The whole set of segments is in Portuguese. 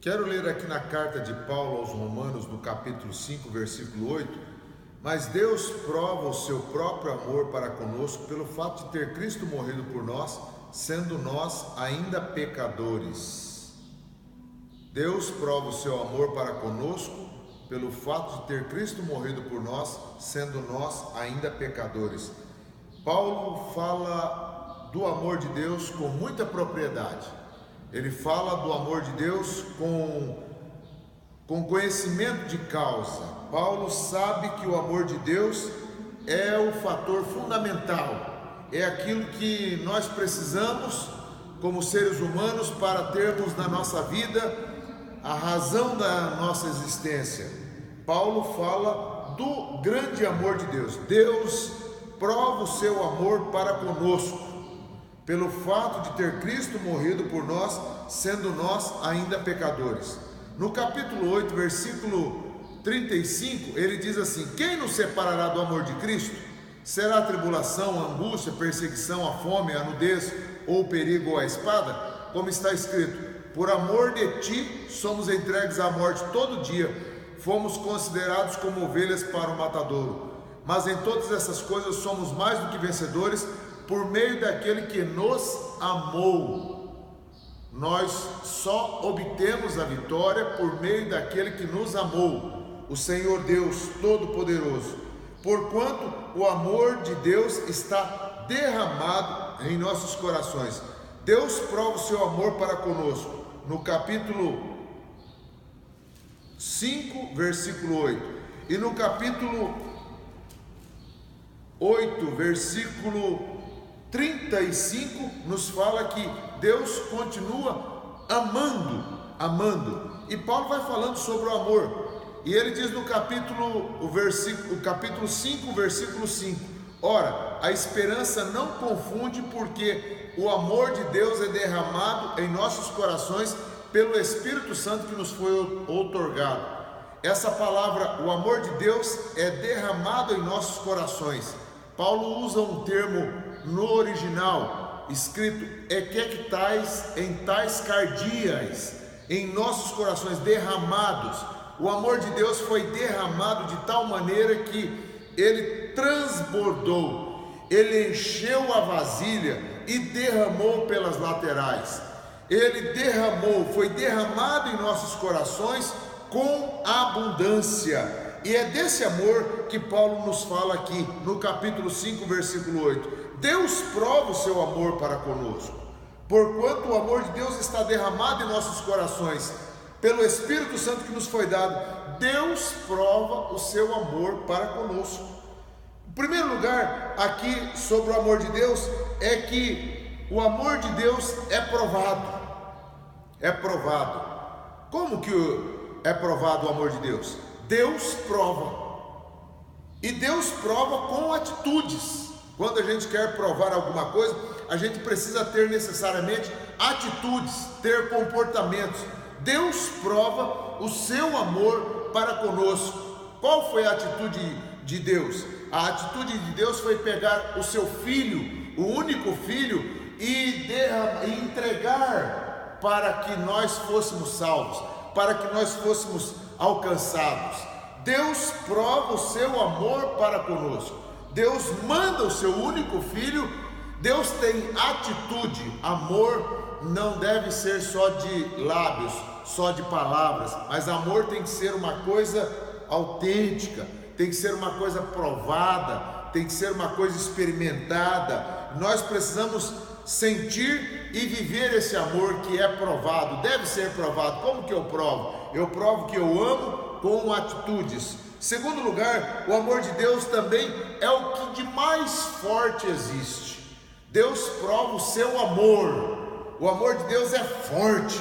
Quero ler aqui na carta de Paulo aos Romanos, no capítulo 5, versículo 8. Mas Deus prova o seu próprio amor para conosco pelo fato de ter Cristo morrido por nós, sendo nós ainda pecadores. Deus prova o seu amor para conosco pelo fato de ter Cristo morrido por nós, sendo nós ainda pecadores. Paulo fala do amor de Deus com muita propriedade. Ele fala do amor de Deus com conhecimento de causa. Paulo sabe que o amor de Deus é o fator fundamental, é aquilo que nós precisamos como seres humanos para termos na nossa vida a razão da nossa existência. Paulo fala do grande amor de Deus. Deus prova o seu amor para conosco pelo fato de ter Cristo morrido por nós, sendo nós ainda pecadores. No capítulo 8, versículo 35, ele diz assim: quem nos separará do amor de Cristo? Será a tribulação, a angústia, a perseguição, a fome, a nudez, ou o perigo, ou a espada? Como está escrito: por amor de ti somos entregues à morte todo dia, fomos considerados como ovelhas para o matadouro. Mas em todas essas coisas somos mais do que vencedores, por meio daquele que nos amou. Nós só obtemos a vitória por meio daquele que nos amou, o Senhor Deus Todo-Poderoso. Porquanto o amor de Deus está derramado em nossos corações. Deus prova o seu amor para conosco. No capítulo 5, versículo 8. E no capítulo 8, versículo 35, nos fala que Deus continua amando. E Paulo vai falando sobre o amor. E ele diz no capítulo 5, versículo 5: ora, a esperança não confunde, porque o amor de Deus é derramado em nossos corações pelo Espírito Santo que nos foi outorgado. Essa palavra, o amor de Deus, é derramado em nossos corações. Paulo usa um termo no original, escrito ekektais em tais cardias, em nossos corações, derramados. O amor de Deus foi derramado de tal maneira que ele transbordou, ele encheu a vasilha e derramou pelas laterais. Ele derramou, foi derramado em nossos corações com abundância. E é desse amor que Paulo nos fala aqui no capítulo 5, versículo 8. Deus prova o seu amor para conosco, porquanto o amor de Deus está derramado em nossos corações, pelo Espírito Santo que nos foi dado. Deus prova o seu amor para conosco. Em primeiro lugar, aqui sobre o amor de Deus, é que o amor de Deus é provado. É provado. Como que é provado o amor de Deus? Deus prova. E Deus prova com atitudes. Quando a gente quer provar alguma coisa, a gente precisa ter necessariamente atitudes, ter comportamentos. Deus prova o seu amor para conosco. Qual foi a atitude de Deus? A atitude de Deus foi pegar o seu filho, o único filho, e entregar para que nós fôssemos salvos, para que nós fôssemos alcançados. Deus prova o seu amor para conosco. Deus manda o seu único filho. Deus tem atitude. Amor não deve ser só de lábios, só de palavras, mas amor tem que ser uma coisa autêntica, tem que ser uma coisa provada, tem que ser uma coisa experimentada. Nós precisamos sentir e viver esse amor que é provado, deve ser provado. Como que eu provo? Eu provo que eu amo com atitudes. Segundo lugar, o amor de Deus também é o que de mais forte existe. Deus prova o seu amor. O amor de Deus é forte,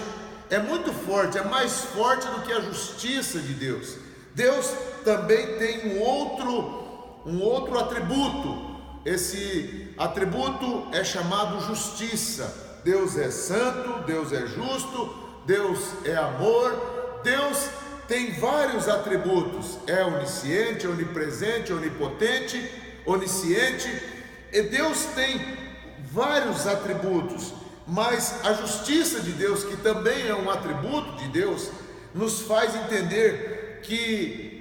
é muito forte, é mais forte do que a justiça de Deus. Deus também tem um outro atributo. Esse atributo é chamado justiça. Deus é santo, Deus é justo, Deus é amor. Deus tem vários atributos. É onisciente, onipresente, onipotente, onisciente. E Deus tem vários atributos. mas a justiça de Deus, que também é um atributo de Deus, nos faz entender que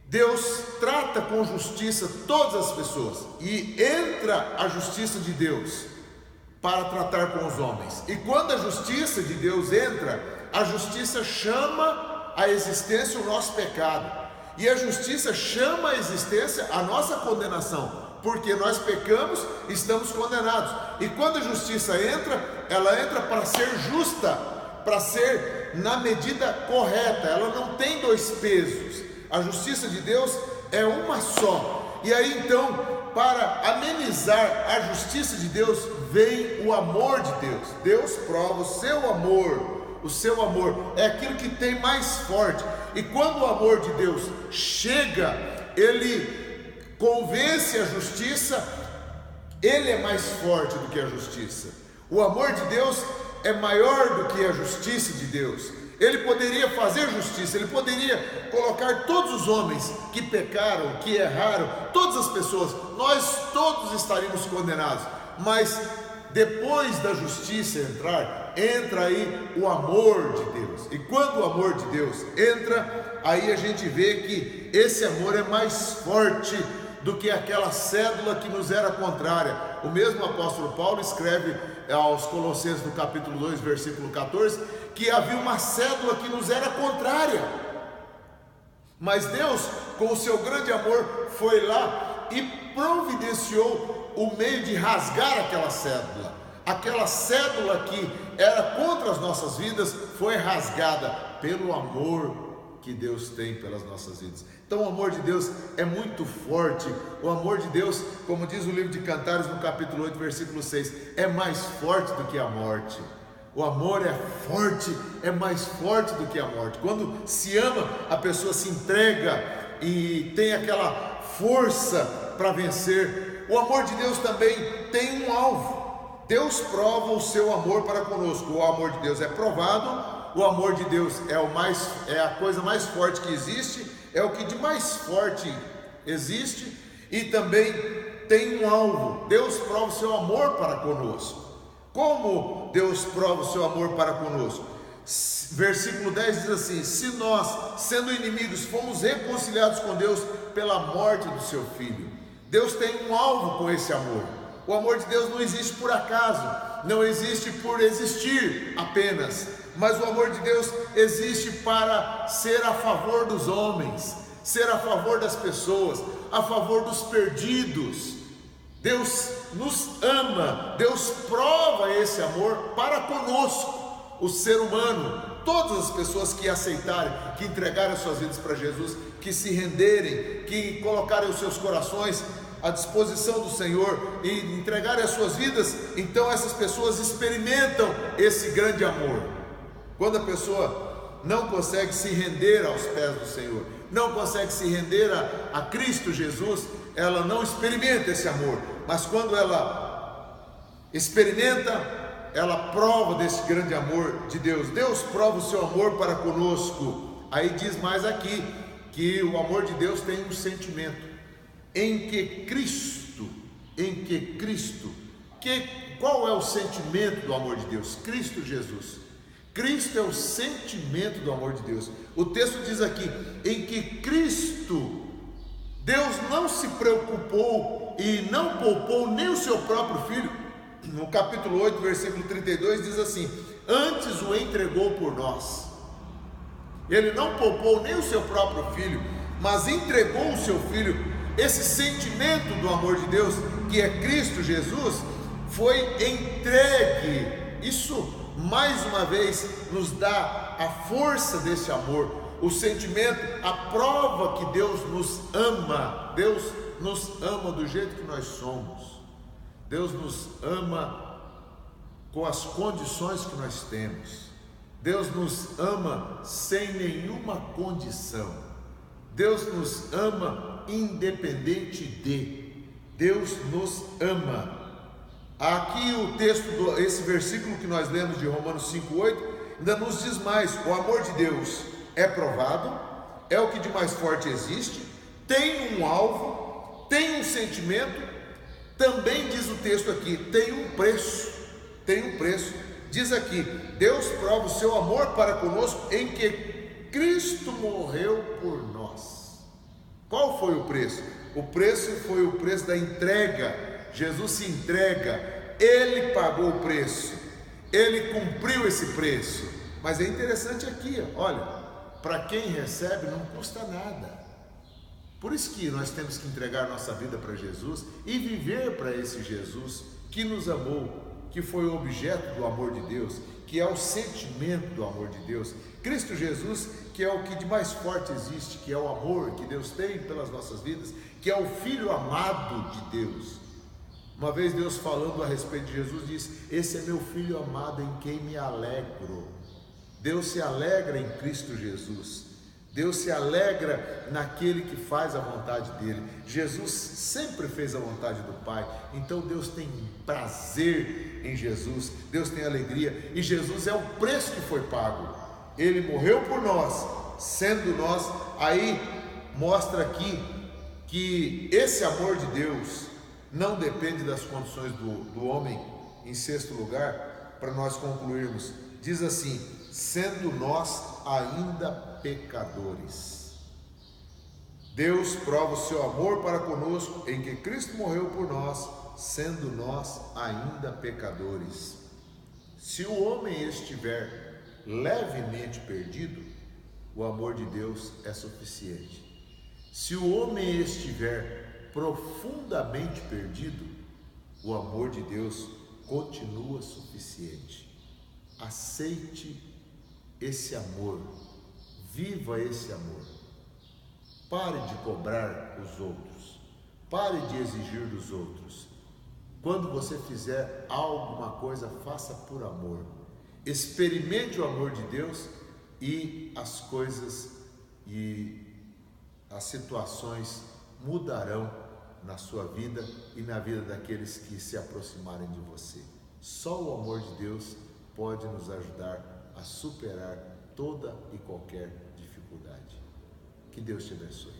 Deus trata com justiça todas as pessoas, e entra a justiça de Deus para tratar com os homens. E quando a justiça de Deus entra, a justiça chama à existência o nosso pecado, e a justiça chama à existência a nossa condenação, porque nós pecamos, estamos condenados. E quando a justiça entra, ela entra para ser justa, para ser na medida correta. Ela não tem dois pesos. A justiça de Deus é uma só. E aí então, para amenizar a justiça de Deus, vem o amor de Deus. Deus prova o seu amor. O seu amor é aquilo que tem mais forte. E quando o amor de Deus chega, ele convence a justiça, ele é mais forte do que a justiça. O amor de Deus é maior do que a justiça de Deus. Ele poderia fazer justiça, ele poderia colocar todos os homens que pecaram, que erraram, todas as pessoas, nós todos estaríamos condenados, mas depois da justiça entrar, entra aí o amor de Deus. E quando o amor de Deus entra, aí a gente vê que esse amor é mais forte do que aquela cédula que nos era contrária. O mesmo apóstolo Paulo escreve aos Colossenses no capítulo 2, versículo 14, que havia uma cédula que nos era contrária, mas Deus, com o seu grande amor, foi lá e providenciou o meio de rasgar aquela cédula. Aquela cédula que era contra as nossas vidas foi rasgada pelo amor que Deus tem pelas nossas vidas. Então o amor de Deus é muito forte. O amor de Deus, como diz o livro de Cantares no capítulo 8, versículo 6, é mais forte do que a morte. O amor é forte, é mais forte do que a morte. Quando se ama, a pessoa se entrega e tem aquela força para vencer. O amor de Deus também tem um alvo. Deus prova o seu amor para conosco. O amor de Deus é provado. O amor de Deus é a coisa mais forte que existe, é o que de mais forte existe, e também tem um alvo. Deus prova o seu amor para conosco. Como Deus prova o seu amor para conosco? Versículo 10 diz assim: se nós, sendo inimigos, fomos reconciliados com Deus pela morte do seu Filho. Deus tem um alvo com esse amor. O amor de Deus não existe por acaso, não existe por existir apenas, mas o amor de Deus existe para ser a favor dos homens, ser a favor das pessoas, a favor dos perdidos. Deus nos ama, Deus prova esse amor para conosco, o ser humano, todas as pessoas que aceitarem, que entregarem as suas vidas para Jesus, que se renderem, que colocarem os seus corações à disposição do Senhor e entregarem as suas vidas, então essas pessoas experimentam esse grande amor. Quando a pessoa não consegue se render aos pés do Senhor, não consegue se render a Cristo Jesus, ela não experimenta esse amor. Mas quando ela experimenta, ela prova desse grande amor de Deus. Deus prova o seu amor para conosco. Aí diz mais aqui, que o amor de Deus tem um sentimento, em que Cristo, qual é o sentimento do amor de Deus? Cristo Jesus. Cristo é o sentimento do amor de Deus. O texto diz aqui, em que Cristo, Deus não se preocupou e não poupou nem o seu próprio Filho. No capítulo 8, versículo 32 diz assim: antes o entregou por nós. Ele não poupou nem o seu próprio Filho, mas entregou o seu Filho. Esse sentimento do amor de Deus, que é Cristo Jesus, foi entregue. Isso mais uma vez nos dá a força desse amor, o sentimento, a prova que Deus nos ama. Deus nos ama do jeito que nós somos. Deus nos ama com as condições que nós temos. Deus nos ama sem nenhuma condição. Deus nos ama independente de. Deus nos ama. Aqui o texto, esse versículo que nós lemos de Romanos 5,8, ainda nos diz mais: o amor de Deus é provado, é o que de mais forte existe, tem um alvo, tem um sentimento, também diz o texto aqui, tem um preço. tem um preço. Diz aqui: Deus prova o seu amor para conosco em que Cristo morreu por nós. Qual foi o preço? O preço foi o preço da entrega. Jesus se entrega, Ele pagou o preço, Ele cumpriu esse preço. Mas é interessante aqui, olha, para quem recebe não custa nada. Por isso que nós temos que entregar nossa vida para Jesus e viver para esse Jesus que nos amou, que foi o objeto do amor de Deus, que é o sentimento do amor de Deus. Cristo Jesus, que é o que de mais forte existe, que é o amor que Deus tem pelas nossas vidas, que é o Filho amado de Deus. Uma vez Deus, falando a respeito de Jesus, disse: esse é meu Filho amado em quem me alegro. Deus se alegra em Cristo Jesus. Deus se alegra naquele que faz a vontade dele. Jesus sempre fez a vontade do Pai. Então Deus tem prazer em Jesus, Deus tem alegria, e Jesus é o preço que foi pago. Ele morreu por nós, sendo nós. Aí mostra aqui que esse amor de Deus não depende das condições do homem. Em sexto lugar, para nós concluirmos, diz assim: sendo nós ainda pecadores. Deus prova o seu amor para conosco em que Cristo morreu por nós, sendo nós ainda pecadores. Se o homem estiver levemente perdido, o amor de Deus é suficiente. Se o homem estiver profundamente perdido, o amor de Deus continua suficiente. Aceite esse amor, viva esse amor. Pare de cobrar os outros, pare de exigir dos outros. Quando você fizer alguma coisa, faça por amor. Experimente o amor de Deus e as coisas e as situações mudarão na sua vida e na vida daqueles que se aproximarem de você. Só o amor de Deus pode nos ajudar a superar toda e qualquer dificuldade. Que Deus te abençoe.